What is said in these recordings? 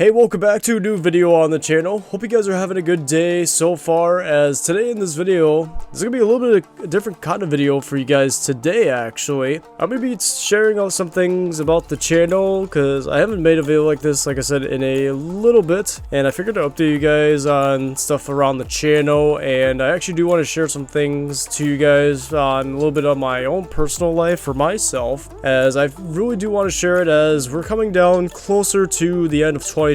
Hey, welcome back to a new video on the channel. Hope you guys are having a good day so far, as today in this video, this is going to be a little bit of a different kind of video for you guys today, actually. I'm going to be sharing out some things about the channel, because I haven't made a video like this, like I said, in a little bit, and I figured to update you guys on stuff around the channel, and I actually do want to share some things to you guys on a little bit of my own personal life for myself, as I really do want to share it, as we're coming down closer to the end of 2025,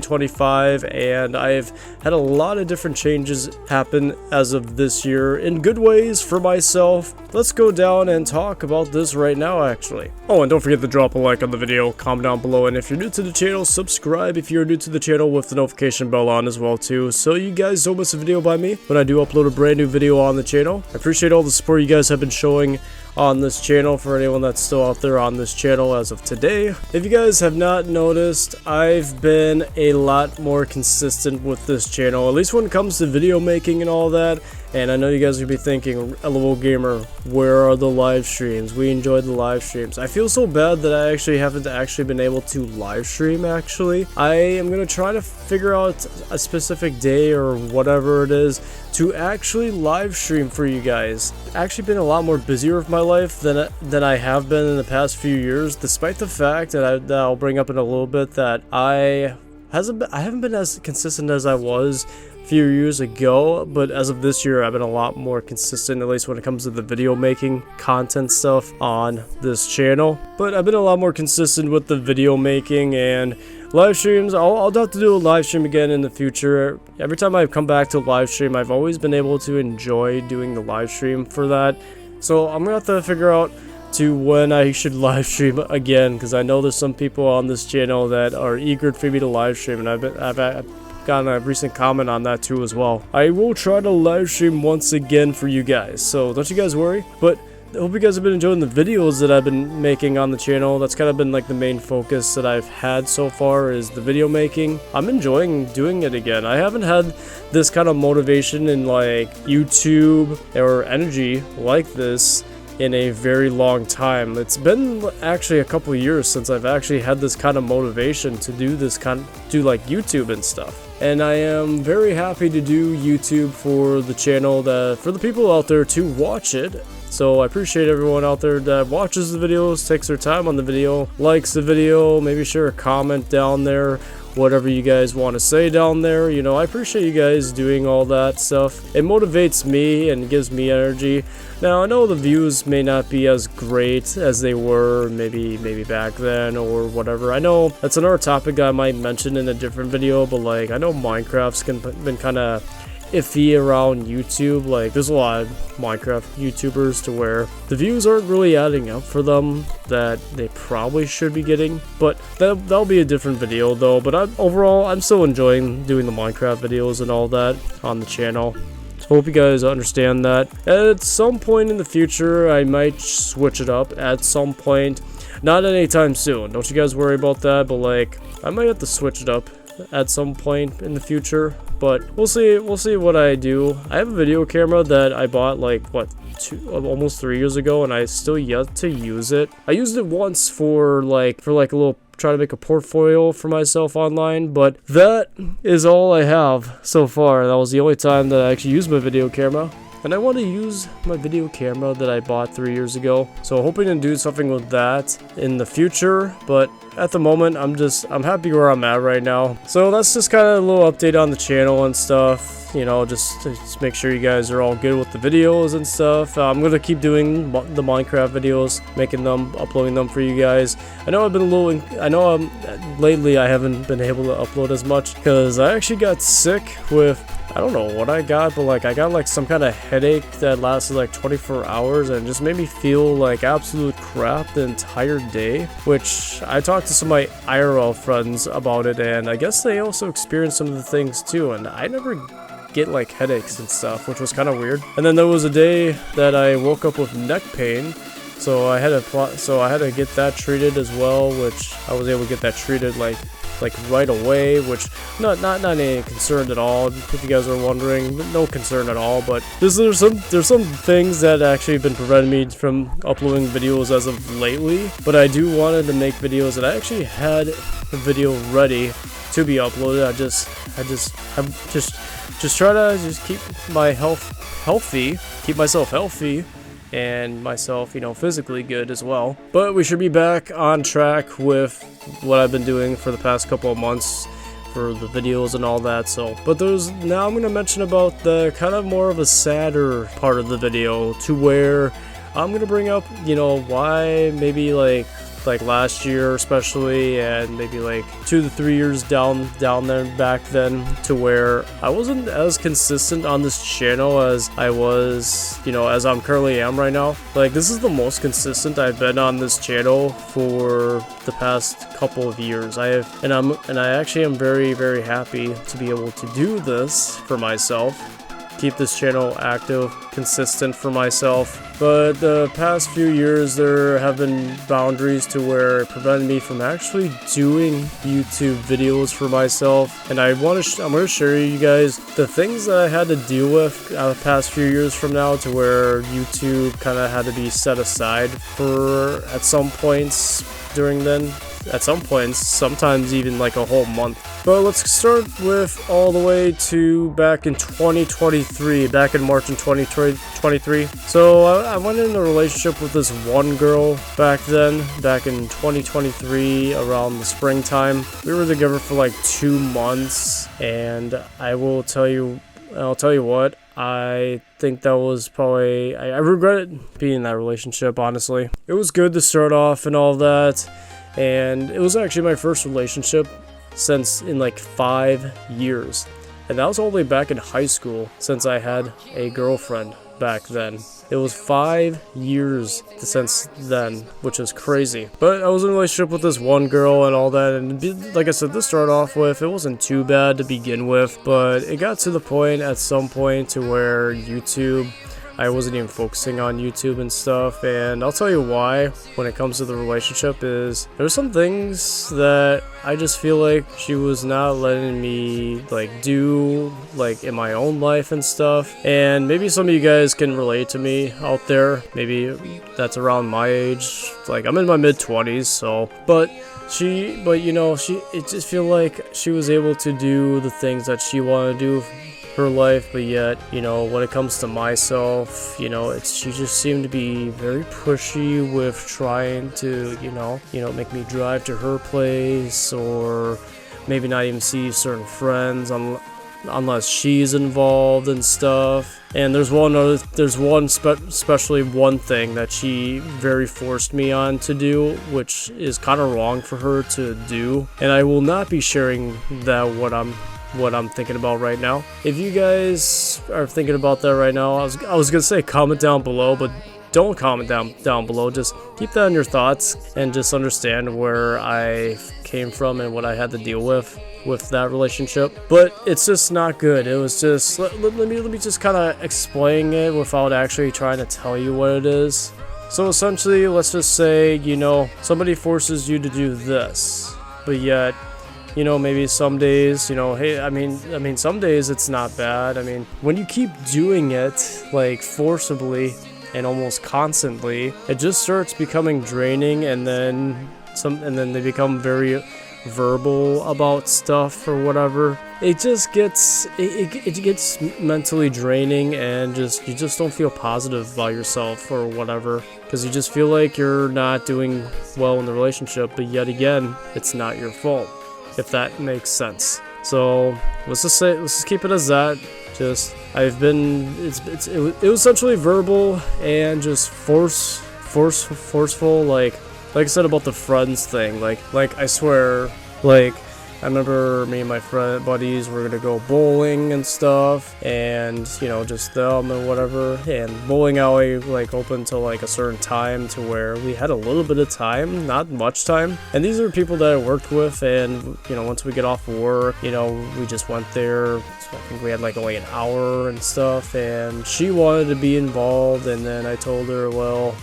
and I've had a lot of different changes happen as of this year in good ways for myself. Let's go down and talk about this right now, actually. Oh, and don't forget to drop a like on the video, comment down below, and if you're new to the channel, subscribe if you're new to the channel with the notification bell on as well too, so you guys don't miss a video by me when I do upload a brand new video on the channel. I appreciate all the support you guys have been showing on this channel, for anyone that's still out there on this channel as of today. If you guys have not noticed, I've been a lot more consistent with this channel, at least when it comes to video making and all that. And I know you guys will be thinking, LOL Gamer, where are the live streams? We enjoyed the live streams. I feel so bad that I actually haven't been able to live stream, actually. I am going to try to figure out a specific day or whatever it is to actually live stream for you guys. Actually been a lot more busier with my life than I have been in the past few years, despite the fact that I'll bring up in a little bit that I haven't been as consistent as I was few years ago, but as of this year I've been a lot more consistent, at least when it comes to the video making content stuff on this channel. But I've been a lot more consistent with the video making and live streams. I'll have to do a live stream again in the future. Every time I've come back to live stream, I've always been able to enjoy doing the live stream for that. So I'm gonna have to figure out to when I should live stream again, because I know there's some people on this channel that are eager for me to live stream, and I've gotten a recent comment on that too as well. I will try to live stream once again for you guys, so don't you guys worry. But I hope you guys have been enjoying the videos that I've been making on the channel. That's kind of been like the main focus that I've had so far, is the video making. I'm enjoying doing it again. I haven't had this kind of motivation in like YouTube or energy like this in a very long time. It's been actually a couple years since I've actually had this kind of motivation to do like YouTube and stuff. And I am very happy to do YouTube for the channel, for the people out there to watch it. So I appreciate everyone out there that watches the videos, takes their time on the video, likes the video, maybe share a comment down there, whatever you guys want to say down there. You know, I appreciate you guys doing all that stuff. It motivates me and gives me energy. Now, I know the views may not be as great as they were maybe back then or whatever. I know that's another topic I might mention in a different video, but like, I know Minecraft's been kind of iffy around YouTube. Like, there's a lot of Minecraft YouTubers to where the views aren't really adding up for them that they probably should be getting, but that'll be a different video though. But overall, I'm still enjoying doing the Minecraft videos and all that on the channel. So hope you guys understand that. At some point in the future, I might switch it up at some point. Not anytime soon, don't you guys worry about that, but like, I might have to switch it up at some point in the future. But we'll see what I do. I have a video camera that I bought like almost 3 years ago, and I still yet to use it. I used it once for like a little, try to make a portfolio for myself online, but that is all I have so far. That was the only time that I actually used my video camera. And I want to use my video camera that I bought 3 years ago. So hoping to do something with that in the future. But at the moment, I'm happy where I'm at right now. So that's just kind of a little update on the channel and stuff. You know, just to make sure you guys are all good with the videos and stuff. I'm going to keep doing the Minecraft videos, uploading them for you guys. I know lately I haven't been able to upload as much because I actually got sick with, I don't know what I got, but like I got like some kind of headache that lasted like 24 hours and just made me feel like absolute crap the entire day, which I talked to some of my IRL friends about it, and I guess they also experienced some of the things too, and I never get like headaches and stuff, which was kind of weird. And then there was a day that I woke up with neck pain, so I had to get that treated as well, which I was able to get that treated like right away, which not any concern at all, if you guys are wondering. No concern at all, but there's some things that actually have been preventing me from uploading videos as of lately. But I do wanted to make videos, that I actually had a video ready to be uploaded. I just try to just keep my keep myself healthy, and myself, you know, physically good as well. But we should be back on track with what I've been doing for the past couple of months for the videos and all that. So, but now I'm gonna mention about the kind of more of a sadder part of the video, to where I'm gonna bring up, you know, why maybe like last year especially, and maybe like 2 to 3 years down there back then, to where I wasn't as consistent on this channel as I was, you know, as I'm currently am right now. Like, this is the most consistent I've been on this channel for the past couple of years. I actually am very, very happy to be able to do this for myself, keep this channel active, consistent for myself. But the past few years, there have been boundaries to where it prevented me from actually doing YouTube videos for myself. And I'm going to share you guys the things that I had to deal with the past few years from now, to where YouTube kind of had to be set aside for at some points during then. At some points, sometimes even like a whole month. But let's start with all the way to back in 2023, back in March in 2023. So I went in a relationship with this one girl back then, back in 2023, around the springtime. We were together for like 2 months, and I'll tell you what, I think that was probably, I regret being in that relationship, honestly. It was good to start off and all that. And it was actually my first relationship in like 5 years. And that was all the way back in high school, since I had a girlfriend back then. It was 5 years since then, which is crazy. But I was in a relationship with this one girl and all that, and like I said, to start off with, it wasn't too bad to begin with, but it got to the point at some point to where I wasn't even focusing on YouTube and stuff. And I'll tell you why when it comes to the relationship is there's some things that I just feel like she was not letting me like do like in my own life and stuff. And maybe some of you guys can relate to me out there. Maybe that's around my age. Like, I'm in my mid-20s, so it just feel like she was able to do the things that she wanted to do her life, but yet, you know, when it comes to myself, you know, she just seemed to be very pushy with trying to, you know, make me drive to her place, or maybe not even see certain friends unless she's involved and stuff. And especially one thing that she very forced me on to do, which is kind of wrong for her to do. And I will not be sharing that what I'm thinking about right now. If you guys are thinking about that right now, I was gonna say comment down below, but don't comment down below. Just keep that in your thoughts and just understand where I came from and what I had to deal with that relationship. But it's just not good. It was just let me just kind of explain it without actually trying to tell you what it is. So essentially, let's just say, you know, somebody forces you to do this, but yet, you know, maybe some days, you know, hey, I mean, some days it's not bad. I mean, when you keep doing it, like, forcibly and almost constantly, it just starts becoming draining, and then they become very verbal about stuff or whatever. It just gets, it gets mentally draining, and you just don't feel positive about yourself or whatever, because you just feel like you're not doing well in the relationship, but yet again, it's not your fault, if that makes sense. So let's just keep it as that. It was essentially verbal and just forceful, like I said about the friends thing. Like I swear, like, I remember me and my buddies were gonna go bowling and stuff, and, you know, just them and whatever, and bowling alley like open till like a certain time, to where we had a little bit of time, not much time. And these are people that I worked with, and, you know, once we get off work, you know, we just went there. So I think we had like only an hour and stuff, and she wanted to be involved, and then I told her, well,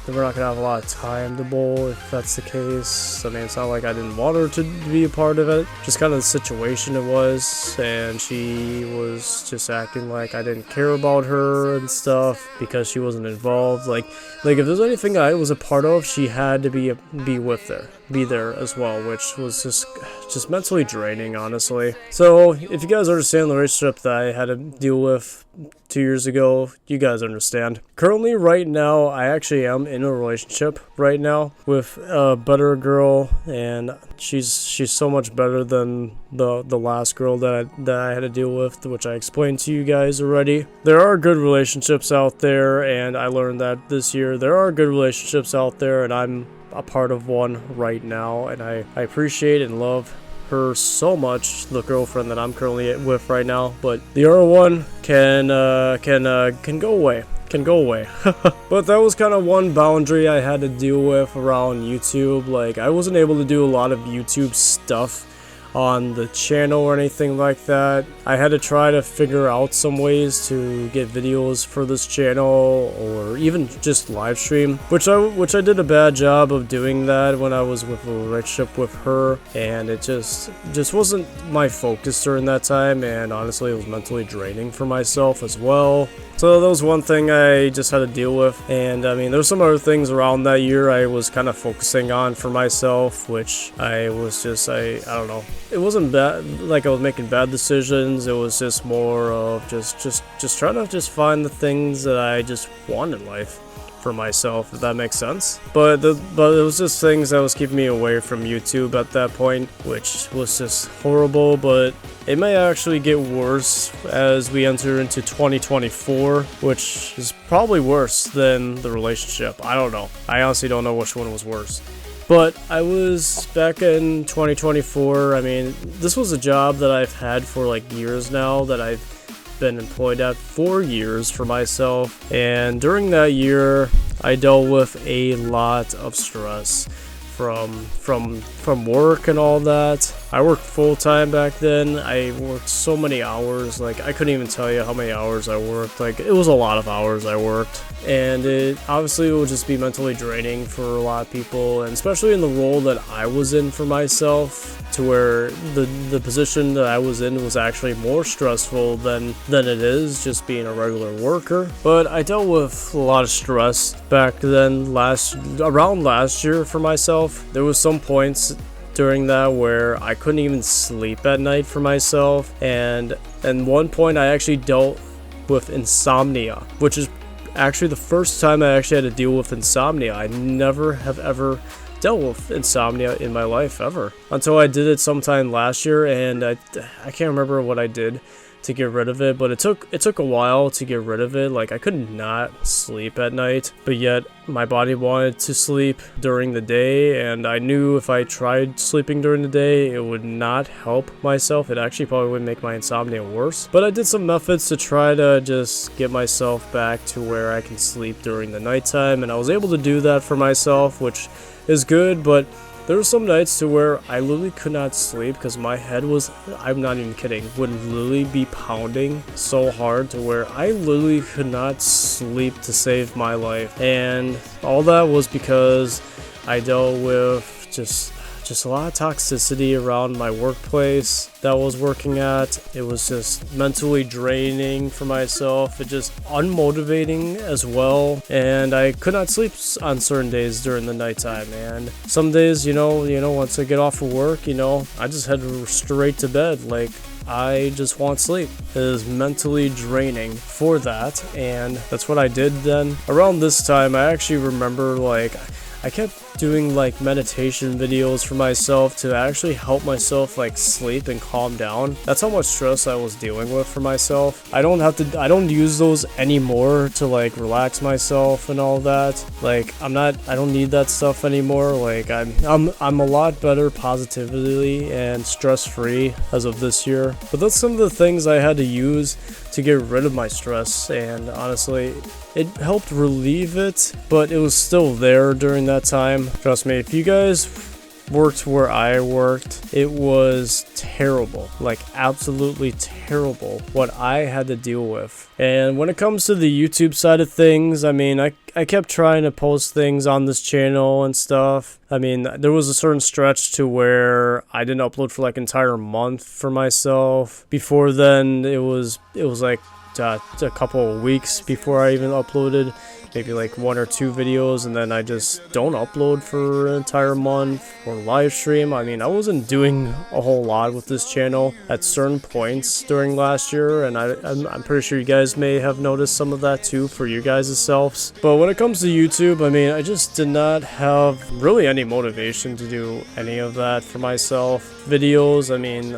we're not gonna have a lot of time to bowl if that's the case. I mean, it's not like I didn't want her to be a part of it, just kind of the situation it was, and she was just acting like I didn't care about her and stuff because she wasn't involved. Like if there's anything I was a part of, she had to be with there. be there as well, which was just mentally draining, honestly. So if you guys understand the relationship that I had to deal with 2 years ago, you guys understand. Currently, right now, I actually am in a relationship right now with a better girl, and she's so much better than the last girl that I had to deal with, which I explained to you guys already. There are good relationships out there, and I learned that this year. There are good relationships out there, and I'm a part of one right now, and I appreciate and love her so much, the girlfriend that I'm currently with right now. But the other one can go away. Can go away. But that was kind of one boundary I had to deal with around YouTube. Like, I wasn't able to do a lot of YouTube stuff on the channel or anything like that. I had to try to figure out some ways to get videos for this channel, or even just live stream, which I did a bad job of doing that when I was with a relationship with her, and it just wasn't my focus during that time, and honestly it was mentally draining for myself as well. So that was one thing I just had to deal with. And I mean, there's some other things around that year I was kind of focusing on for myself, which I was just, I don't know. It wasn't bad, like I was making bad decisions. It was just more of just trying to just find the things that I just want in life for myself, if that makes sense. But it was just things that was keeping me away from YouTube at that point, which was just horrible. But it may actually get worse as we enter into 2024, which is probably worse than the relationship. I don't know. I honestly don't know which one was worse. But I was back in 2024. I mean, this was a job that I've had for like years now, that I've been employed at for years for myself. And during that year, I dealt with a lot of stress from work and all that. I worked full-time back then. I worked so many hours, like I couldn't even tell you how many hours I worked. Like, it was a lot of hours I worked, and it obviously would just be mentally draining for a lot of people, and especially in the role that I was in for myself, to where the position that I was in was actually more stressful than it is just being a regular worker. But I dealt with a lot of stress back then, around last year for myself. There was some points during that where I couldn't even sleep at night for myself, and at one point I actually dealt with insomnia, which is actually the first time I actually had to deal with insomnia. I never have ever dealt with insomnia in my life ever, until I did it sometime last year, and I can't remember what I did to get rid of it, but it took a while to get rid of it. Like, I could not sleep at night, but yet my body wanted to sleep during the day, and I knew if I tried sleeping during the day, it would not help myself. It actually probably would make my insomnia worse. But I did some methods to try to just get myself back to where I can sleep during the nighttime, and I was able to do that for myself, which is good. But there were some nights to where I literally could not sleep because my head was, I'm not even kidding, would literally be pounding so hard to where I literally could not sleep to save my life. And all that was because I dealt with just a lot of toxicity around my workplace that I was working at. It was just mentally draining for myself. It just unmotivating as well, and I could not sleep on certain days during the nighttime. And some days, you know, once I get off of work, I just head straight to bed. Like, I just want sleep. It is mentally draining for that, and that's what I did then. Around this time, I actually remember, like, I kept doing like meditation videos for myself to actually help myself like sleep and calm down. That's how much stress I was dealing with for myself. I don't use those anymore to like relax myself and all that. Like, I don't need that stuff anymore. Like, I'm a lot better positively and stress-free as of this year. But that's some of the things I had to use to get rid of my stress, and honestly, it helped relieve it, but it was still there during that time. Trust me, if you guys worked where I worked, it was terrible, like absolutely terrible what I had to deal with. And when it comes to the YouTube side of things, I mean, I kept trying to post things on this channel and stuff. I mean, there was a certain stretch to where I didn't upload for like an entire month for myself. Before then, it was like a couple of weeks before I even uploaded. maybe like 1 or 2 videos, and then I just don't upload for an entire month or live stream. I mean, I wasn't doing a whole lot with this channel at certain points during last year, and I'm pretty sure you guys may have noticed some of that too for your guys' selves. But when it comes to YouTube, I mean, I just did not have really any motivation to do any of that for myself. Videos, I mean,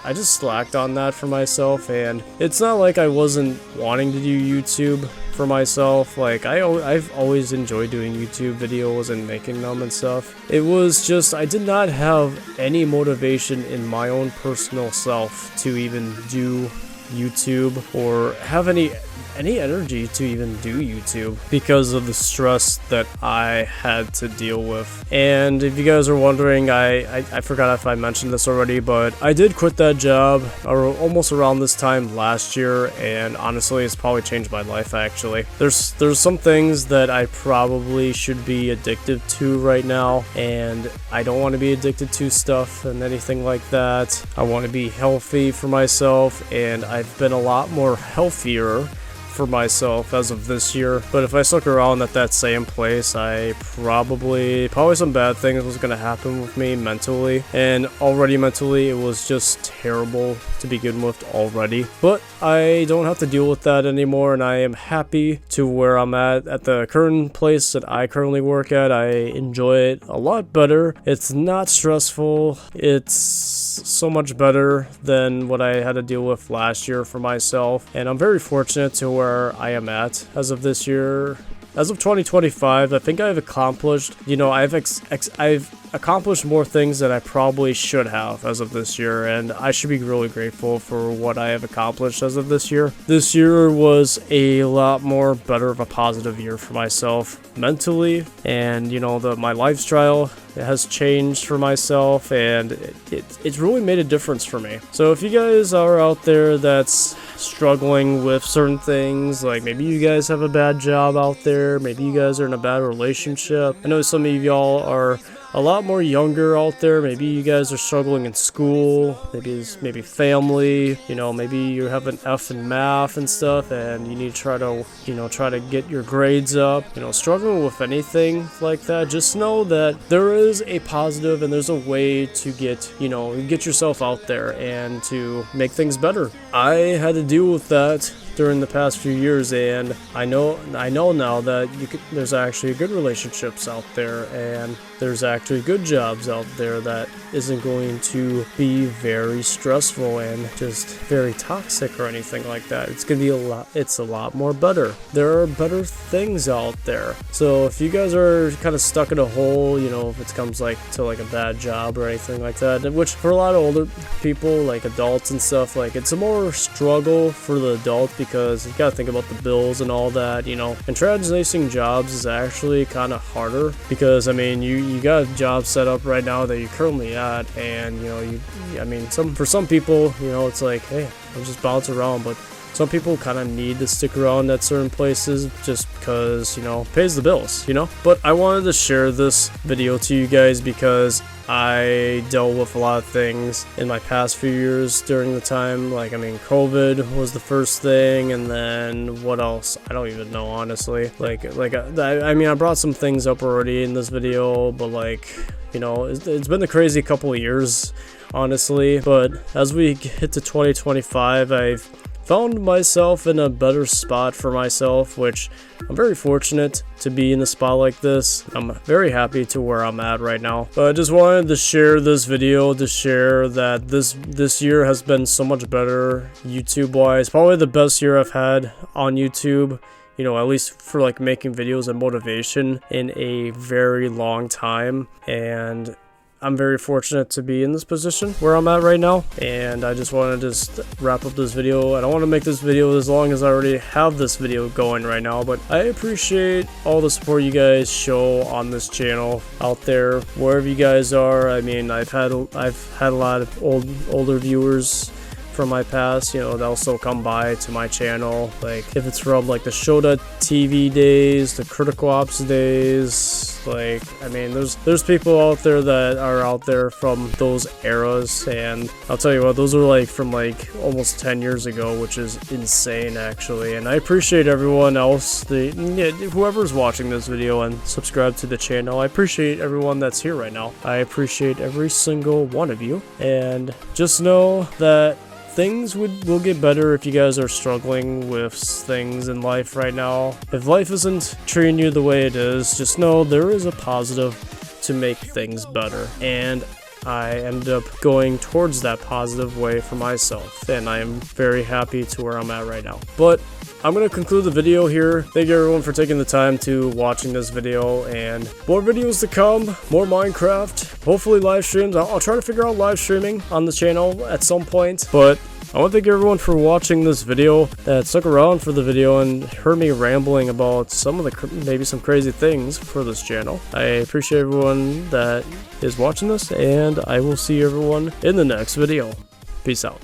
I just slacked on that for myself, and it's not like I wasn't wanting to do YouTube for myself. Like, I've always enjoyed doing YouTube videos and making them and stuff. It was just, I did not have any motivation in my own personal self to even do YouTube or have any energy to even do YouTube because of the stress that I had to deal with. And if you guys are wondering, I forgot if I mentioned this already, but I did quit that job almost around this time last year, and honestly, it's probably changed my life actually. There's some things that I probably should be addicted to right now, and I don't want to be addicted to stuff and anything like that. I want to be healthy for myself, and I've been a lot more healthier for myself as of this year. But if I stuck around at that same place, I probably some bad things was gonna happen with me mentally, and already mentally it was just terrible to begin with already. But I don't have to deal with that anymore, and I am happy to where I'm at the current place that I currently work at. I enjoy it a lot better. It's not stressful. It's so much better than what I had to deal with last year for myself, and I'm very fortunate to where I am at as of this year. As of 2025, I think I've accomplished, I've accomplished more things than I probably should have as of this year, and I should be really grateful for what I have accomplished as of this year. This year was a lot more better of a positive year for myself mentally, and my lifestyle has changed for myself, and it's really made a difference for me. So if you guys are out there that's struggling with certain things, like maybe you guys have a bad job out there, maybe you guys are in a bad relationship. I know some of y'all are a lot more younger out there. Maybe you guys are struggling in school, maybe family, maybe you have an F in math and stuff, and you need to try to get your grades up. Struggling with anything like that, just know that there is a positive and there's a way to get yourself out there and to make things better. I had to deal with that during the past few years, and I know now that there's actually good relationships out there, and there's actually good jobs out there that isn't going to be very stressful and just very toxic or anything like that. It's gonna be a lot more better. There are better things out there. So if you guys are kind of stuck in a hole, if it comes to a bad job or anything like that, which for a lot of older people, like adults and stuff, like it's a more struggle for the adult because you gotta think about the bills and all that, and transitioning jobs is actually kind of harder because, I mean, you got a job set up right now that you're currently at, and for some people, it's like, hey, I'll just bounce around, but some people kind of need to stick around at certain places just because, pays the bills, But I wanted to share this video to you guys because I dealt with a lot of things in my past few years during the time. COVID was the first thing, and then what else? I don't even know, honestly. I brought some things up already in this video, but it's been a crazy couple of years, honestly. But as we hit to 2025, I've found myself in a better spot for myself, which I'm very fortunate to be in a spot like this. I'm very happy to where I'm at right now. But I just wanted to share this video to share that this year has been so much better YouTube wise. Probably the best year I've had on YouTube, at least for making videos and motivation in a very long time. And I'm very fortunate to be in this position where I'm at right now, and I just want to just wrap up this video. I don't want to make this video as long as I already have this video going right now, but I appreciate all the support you guys show on this channel out there, wherever you guys are. I mean, I've had a lot of older viewers from my past, they'll still come by to my channel, if it's from the Shota TV days, the critical ops days. Like, I mean, there's people out there that are out there from those eras, and I'll tell you what, those are like from like almost 10 years ago, which is insane actually. And I appreciate everyone else, whoever's watching this video and subscribe to the channel. I appreciate everyone that's here right now. I appreciate every single one of you, and just know that things will get better if you guys are struggling with things in life right now. If life isn't treating you the way it is, just know there is a positive to make things better. And I ended up going towards that positive way for myself, and I am very happy to where I'm at right now. But I'm going to conclude the video here. Thank you everyone for taking the time to watching this video, and more videos to come, more Minecraft, hopefully live streams. I'll try to figure out live streaming on the channel at some point, but I want to thank everyone for watching this video, that stuck around for the video and heard me rambling about some of the maybe some crazy things for this channel. I appreciate everyone that is watching this, and I will see everyone in the next video. Peace out.